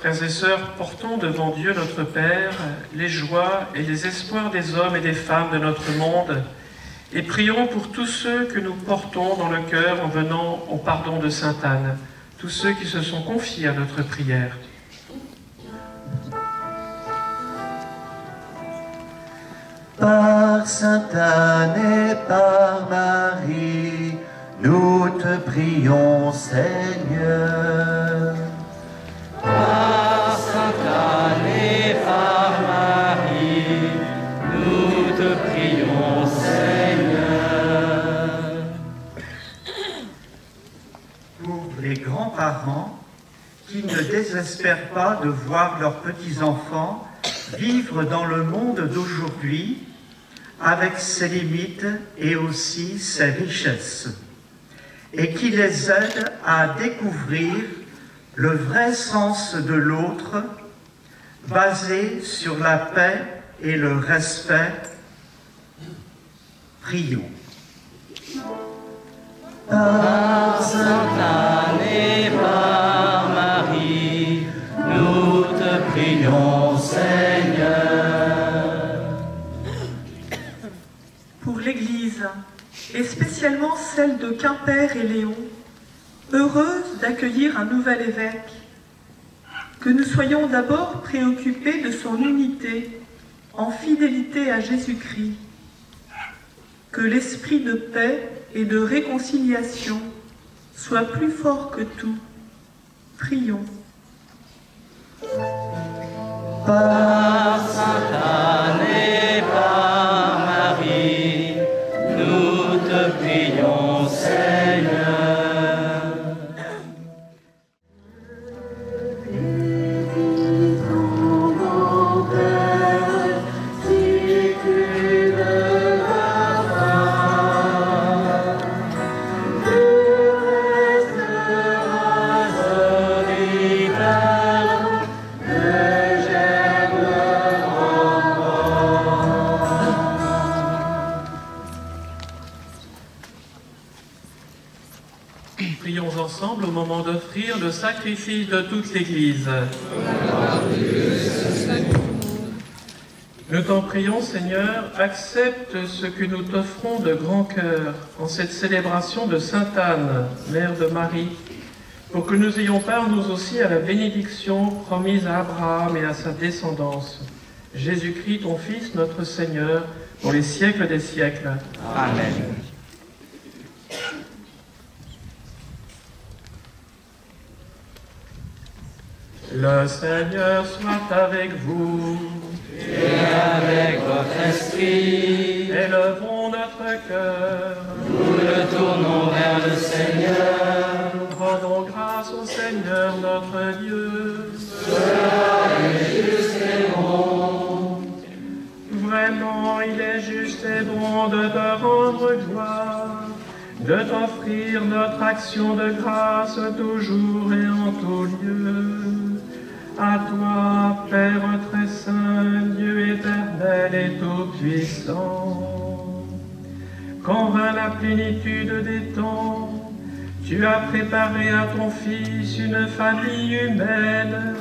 Frères et sœurs, portons devant Dieu notre Père les joies et les espoirs des hommes et des femmes de notre monde et prions pour tous ceux que nous portons dans le cœur en venant au pardon de Sainte Anne, tous ceux qui se sont confiés à notre prière. Par Sainte Anne et par Marie, nous te prions, Seigneur. Par Sainte Anne et par Marie, nous te prions, Seigneur. Pour les grands-parents qui ne désespèrent pas de voir leurs petits-enfants vivre dans le monde d'aujourd'hui avec ses limites et aussi ses richesses, et qui les aident à découvrir le vrai sens de l'autre, basé sur la paix et le respect. Prions. Par Sainte Anne et par Marie, nous te prions, Seigneur. Pour l'Église, et spécialement celle de Quimper et Léon, heureuse d'accueillir un nouvel évêque, que nous soyons d'abord préoccupés de son unité en fidélité à Jésus-Christ, que l'esprit de paix et de réconciliation soit plus fort que tout. Prions. Par Sainte Anne et par Marie, nous te prions, Seigneur. Prions ensemble au moment d'offrir le sacrifice de toute l'Église. Nous t'en prions, Seigneur, accepte ce que nous t'offrons de grand cœur en cette célébration de Sainte Anne, Mère de Marie, pour que nous ayons part nous aussi à la bénédiction promise à Abraham et à sa descendance. Jésus-Christ, ton Fils, notre Seigneur, pour les siècles des siècles. Amen. Le Seigneur soit avec vous. Et avec votre esprit, Élevons notre cœur. nous le tournons vers le Seigneur. Rendons grâce au Seigneur notre Dieu. Cela est juste et bon. Vraiment, il est juste et bon de te rendre gloire, de t'offrir notre action de grâce toujours et en tout lieu. À toi, Père très saint, Dieu éternel et tout-puissant, quand vint la plénitude des temps, tu as préparé à ton Fils une famille humaine,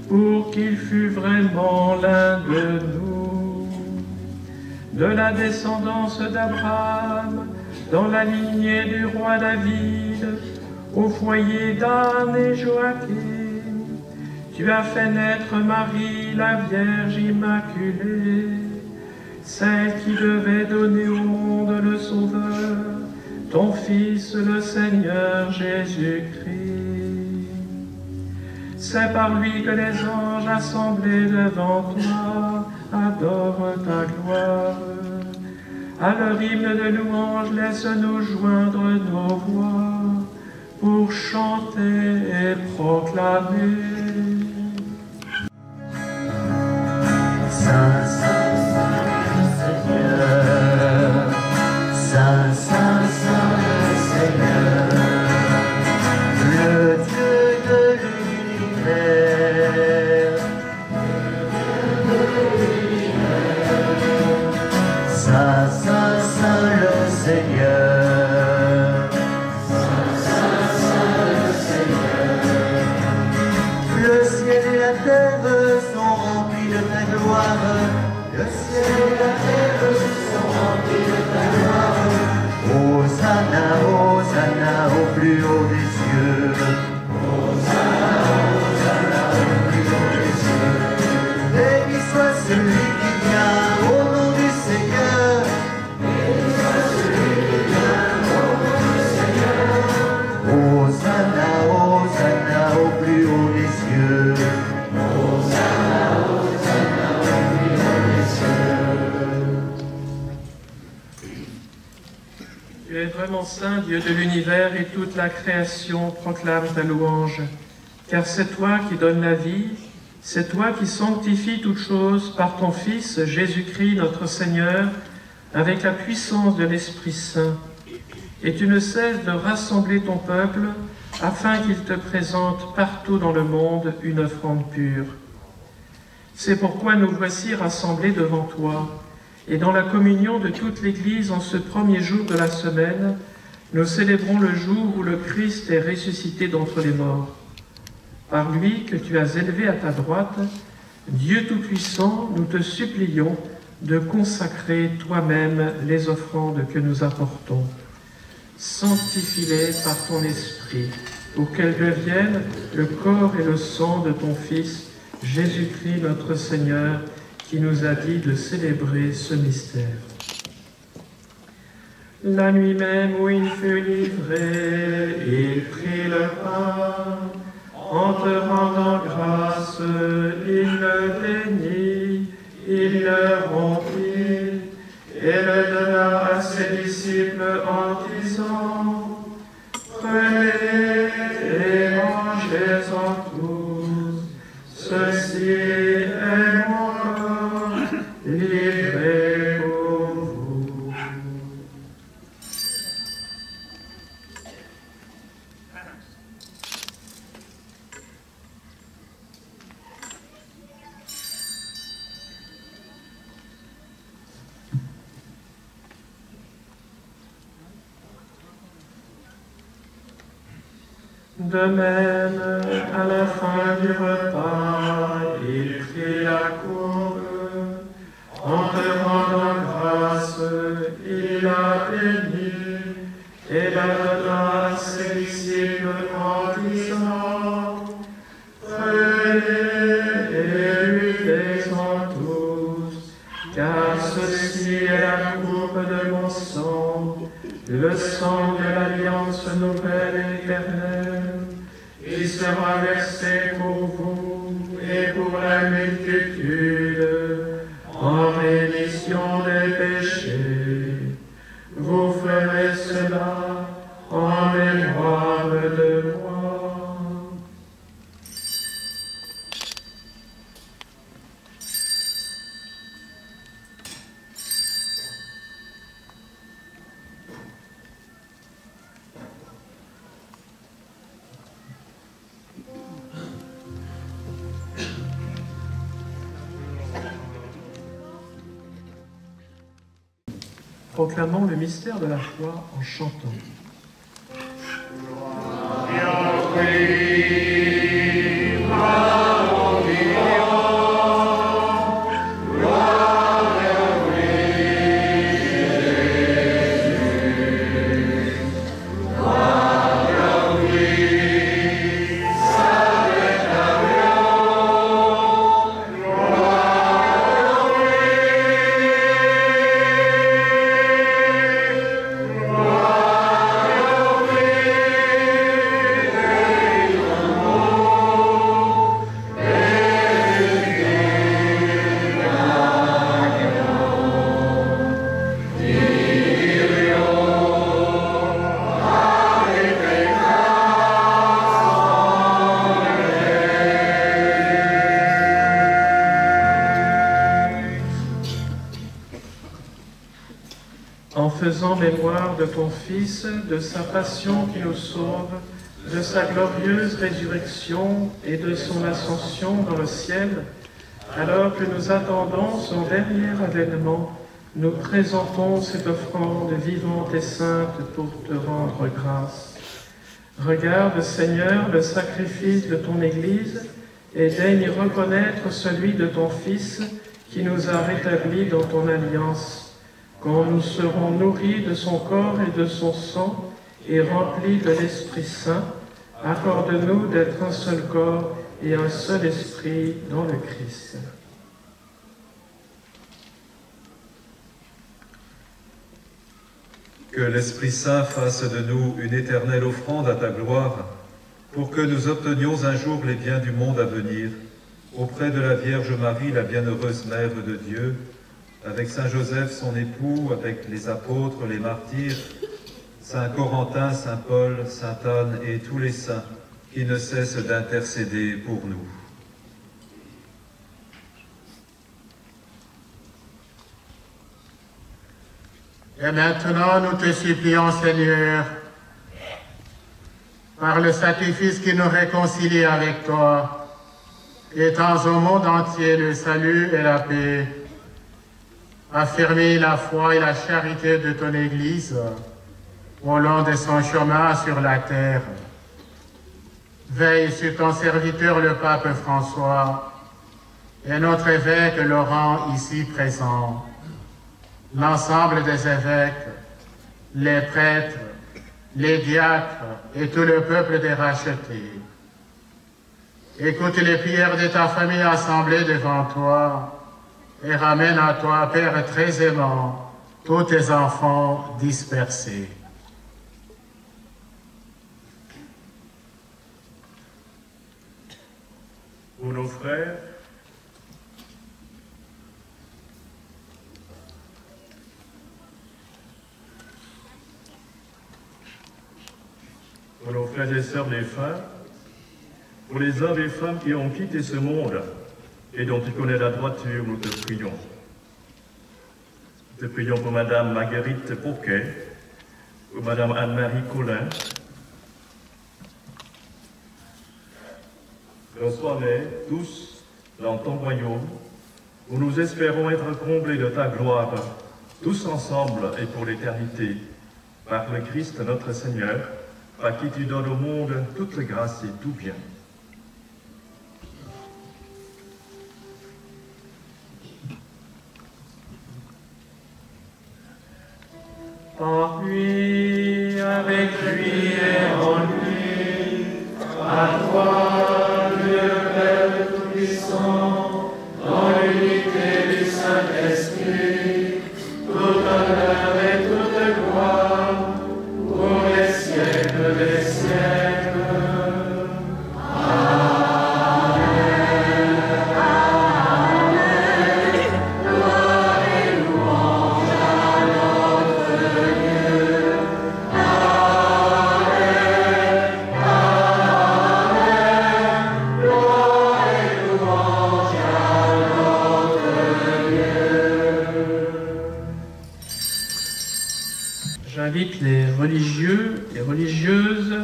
pour qu'il fût vraiment l'un de nous. De la descendance d'Abraham, dans la lignée du roi David, au foyer d'Anne et Joachim, tu as fait naître Marie, la Vierge Immaculée, celle qui devait donner au monde le Sauveur, ton Fils le Seigneur Jésus-Christ. C'est par lui que les anges assemblés devant toi adorent ta gloire. À leur hymne de louange, laisse-nous joindre nos voix pour chanter et proclamer. Saint, Saint, Saint le Seigneur, Saint, Saint, Saint le Seigneur, le Dieu de l'univers. Saint, Saint, Saint le Seigneur, Saint, Saint, Saint le Seigneur, terre sont remplis de ta gloire. Le ciel et la terre sont remplis de ta gloire. Hosanna, Hosanna au plus haut des cieux. Hosanna, Hosanna au plus haut des cieux. Béni soit celui qui vient au nom du Seigneur. Béni soit celui qui vient au nom du Seigneur. Hosanna, Hosanna au plus haut des cieux. Hosanna, Hosanna au plus haut des cieux. Tu es vraiment saint, Dieu de l'univers, et toute la création proclame ta louange. Car c'est toi qui donnes la vie, c'est toi qui sanctifies toutes choses par ton Fils Jésus-Christ notre Seigneur, avec la puissance de l'Esprit Saint. Et tu ne cesses de rassembler ton peuple afin qu'il te présente partout dans le monde une offrande pure. C'est pourquoi nous voici rassemblés devant toi, et dans la communion de toute l'Église en ce premier jour de la semaine, nous célébrons le jour où le Christ est ressuscité d'entre les morts. Par lui que tu as élevé à ta droite, Dieu Tout-Puissant, nous te supplions de consacrer toi-même les offrandes que nous apportons. Sanctifie-les par ton Esprit, pour qu'elles deviennent le corps et le sang de ton Fils, Jésus-Christ notre Seigneur, qui nous a dit de célébrer ce mystère. La nuit même où il fut livré, il prit le pain. En te rendant grâce, il le bénit, il le rompit et le donna à ses disciples en disant: Prenez et mangez-en tous, ceci est mon corps livré pour vous. De même, à la fin du repas, il prit la coupe. En te rendant grâce, il la bénit et la donna à ses disciples en disant: Prenez et buvez-en tous, car ceci est la coupe de mon sang, le sang de l'alliance nouvelle et éternelle, qui sera versé pour vous et pour la multitude en rémission des péchés. Vous ferez cela en mémoire de moi. Proclamons le mystère de la foi en chantant. En faisant mémoire de ton Fils, de sa passion qui nous sauve, de sa glorieuse résurrection et de son ascension dans le ciel, alors que nous attendons son dernier avènement, nous présentons cette offrande vivante et sainte pour te rendre grâce. Regarde, Seigneur, le sacrifice de ton Église et daigne reconnaître celui de ton Fils qui nous a rétablis dans ton alliance. Quand nous serons nourris de son corps et de son sang et remplis de l'Esprit Saint, accorde-nous d'être un seul corps et un seul esprit dans le Christ. Que l'Esprit Saint fasse de nous une éternelle offrande à ta gloire, pour que nous obtenions un jour les biens du monde à venir, auprès de la Vierge Marie, la bienheureuse Mère de Dieu, avec Saint Joseph, son époux, avec les apôtres, les martyrs, Saint Corentin, Saint Paul, Sainte Anne et tous les saints qui ne cessent d'intercéder pour nous. Et maintenant, nous te supplions, Seigneur, par le sacrifice qui nous réconcilie avec toi, étends au monde entier le salut et la paix. Affermis la foi et la charité de ton Église au long de son chemin sur la terre. Veille sur ton serviteur le pape François et notre évêque Laurent ici présent, l'ensemble des évêques, les prêtres, les diacres et tout le peuple des rachetés. Écoute les prières de ta famille assemblée devant toi et ramène à toi, Père très aimant, tous tes enfants dispersés. Pour nos frères, pour nos frères et sœurs défunts, pour les hommes et femmes qui ont quitté ce monde et dont tu connais la droiture, nous te prions. Nous te prions pour Madame Marguerite Poquet, pour Madame Anne-Marie Collin. Reçois-les tous dans ton royaume, où nous espérons être comblés de ta gloire, tous ensemble et pour l'éternité, par le Christ notre Seigneur, par qui tu donnes au monde toute grâce et tout bien. Par lui, avec lui et en lui, à toi, Dieu Père Tout-Puissant, dans l'unité du Saint-Esprit, tout honneur et toute gloire, pour les siècles des siècles. Amen. Amen. Gloire et louange à notre Dieu. Amen. Amen. Gloire et louange à notre Dieu. J'invite les religieux, les religieuses,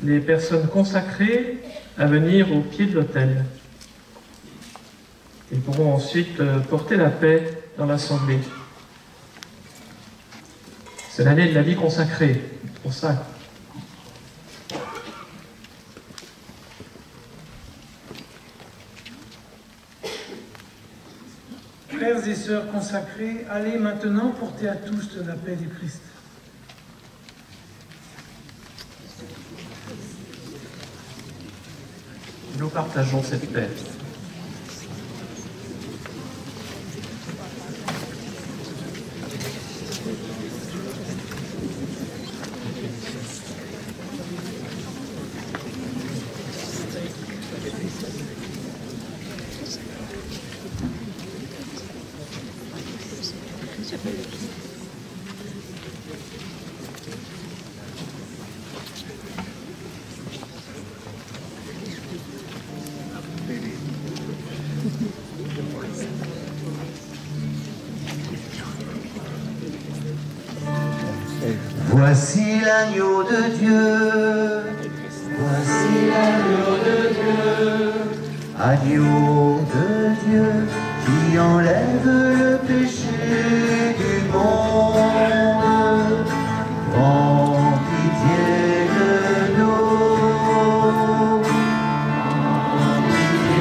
les personnes consacrées à venir au pied de l'autel. Ils pourront ensuite porter la paix dans l'assemblée. C'est l'année de la vie consacrée, c'est pour ça. Frères et sœurs consacrés, allez maintenant porter à tous la paix du Christ. Nous partageons cette paix. Voici l'agneau de Dieu, voici l'agneau de Dieu, agneau de Dieu qui enlève le péché du monde. Prends pitié de nous, prends pitié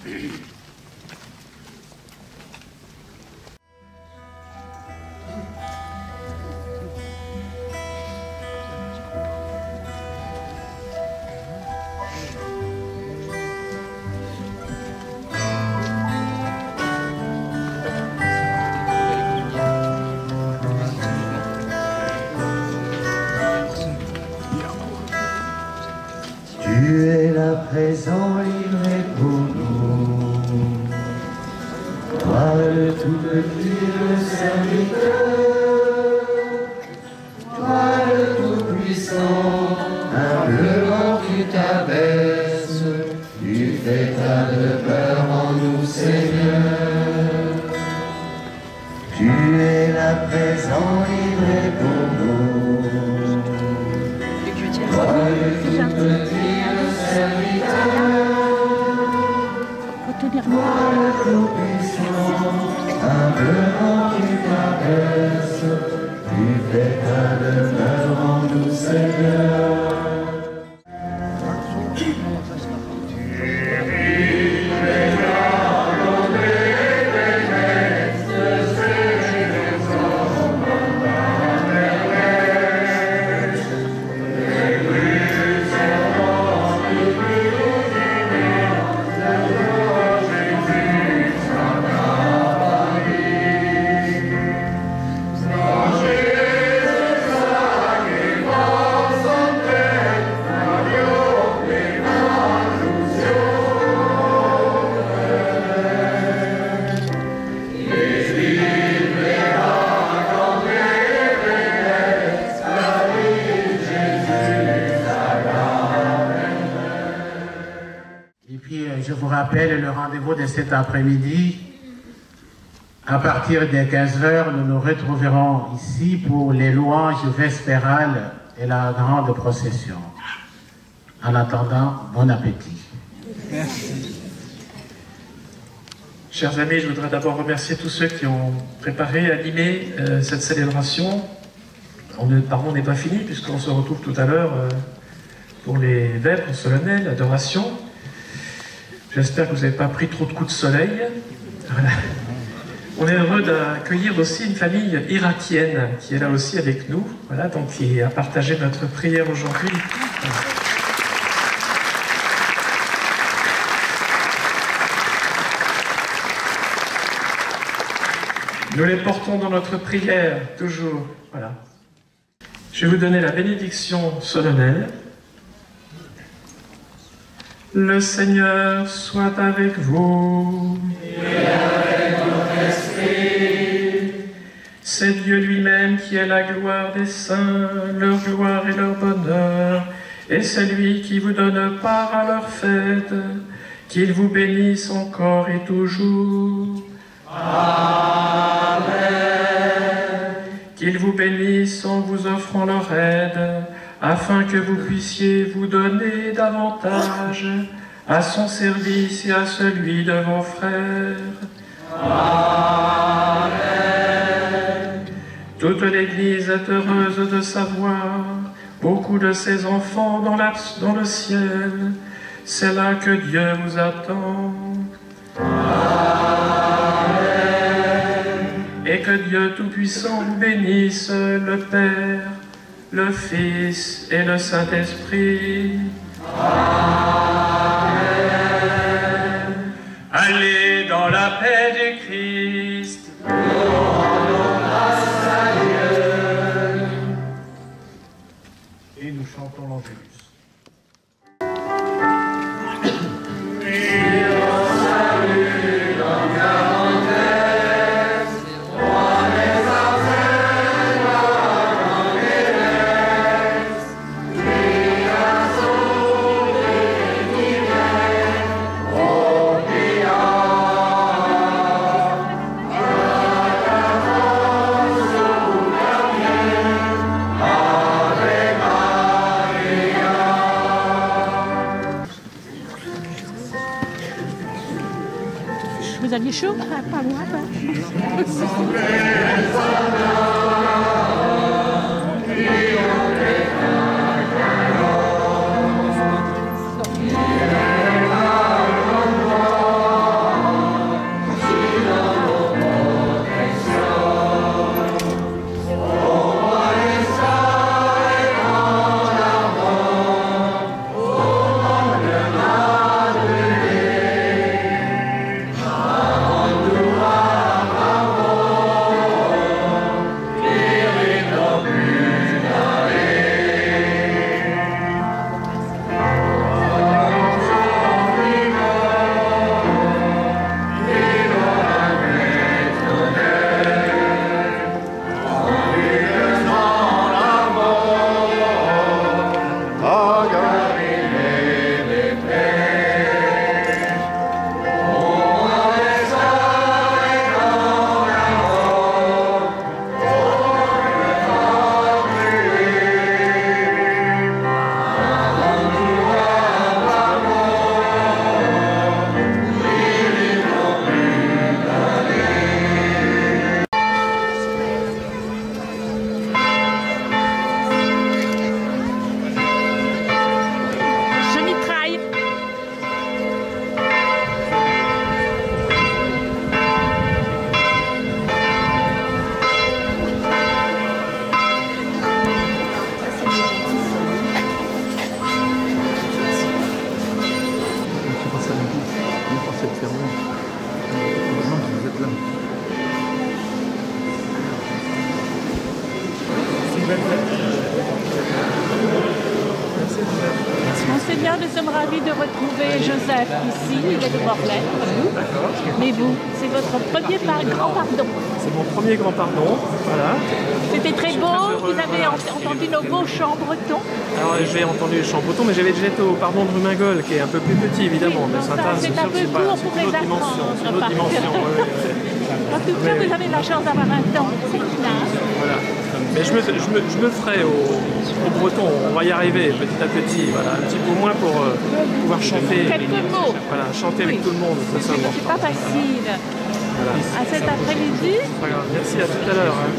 Tu es là présent, livré pour nous. Toi le tout petit, le serviteur. Toi le tout puissant, humblement tu t'abaisses. Tu fais ta demeure en nous, Seigneur. Tu es là présent, livré pour nous. Toi le tout petit, moi le tout-puissant, humblement tu t'abaisses, tu fais ta demeure en nous, Seigneur. Je vous rappelle le rendez-vous de cet après-midi. À partir des 15 h, nous nous retrouverons ici pour les louanges vespérales et la grande procession. En attendant, bon appétit. Merci. Chers amis, je voudrais d'abord remercier tous ceux qui ont préparé, animé cette célébration. Pardon, n'est pas fini puisqu'on se retrouve tout à l'heure pour les vêpres solennelles, l'adoration. J'espère que vous n'avez pas pris trop de coups de soleil. Voilà. On est heureux d'accueillir aussi une famille irakienne qui est là aussi avec nous, voilà, donc qui a partagé notre prière aujourd'hui. Nous les portons dans notre prière, toujours. Voilà. Je vais vous donner la bénédiction solennelle. Le Seigneur soit avec vous. Et avec votre esprit. C'est Dieu lui-même qui est la gloire des saints, leur gloire et leur bonheur, et c'est lui qui vous donne part à leur fête, qu'il vous bénisse encore et toujours. Amen. Qu'il vous bénisse en vous offrant leur aide, afin que vous puissiez vous donner davantage à son service et à celui de vos frères. Amen. Toute l'Église est heureuse de savoir beaucoup de ses enfants dans le ciel. C'est là que Dieu vous attend. Amen. Et que Dieu Tout-Puissant vous bénisse, le Père, le Fils et le Saint-Esprit. Amen. Allez dans la paix du Christ. Nous rendons grâce à Dieu. Et nous chantons l'Angélus. Vous aviez chaud? Pas moi, pas. N'importe cette ferme. Heureusement que vous êtes là. Monseigneur, nous sommes ravis de retrouver Joseph ici, il est de Morlaix, comme nous. Mais vous, c'est votre premier grand pardon. C'est mon premier grand pardon, voilà. C'était très beau, vous avez entendu nos beaux chants bretons. Alors j'ai entendu les chants bretons, mais j'avais déjà été au pardon de Rumingol, qui est un peu plus petit évidemment, oui, mais Sainte-Anne, c'est un peu court pour les apprendre. C'est une autre dimension. En tout cas, vous avez la chance d'avoir un temps si classe. Voilà. Mais je me ferai au breton, on va y arriver petit à petit, voilà, un petit peu moins pour pouvoir chanter. Quelques mots. Voilà, chanter avec tout le monde, c'est pas facile. Voilà. À cet après-midi. Merci, à tout à l'heure. Hein.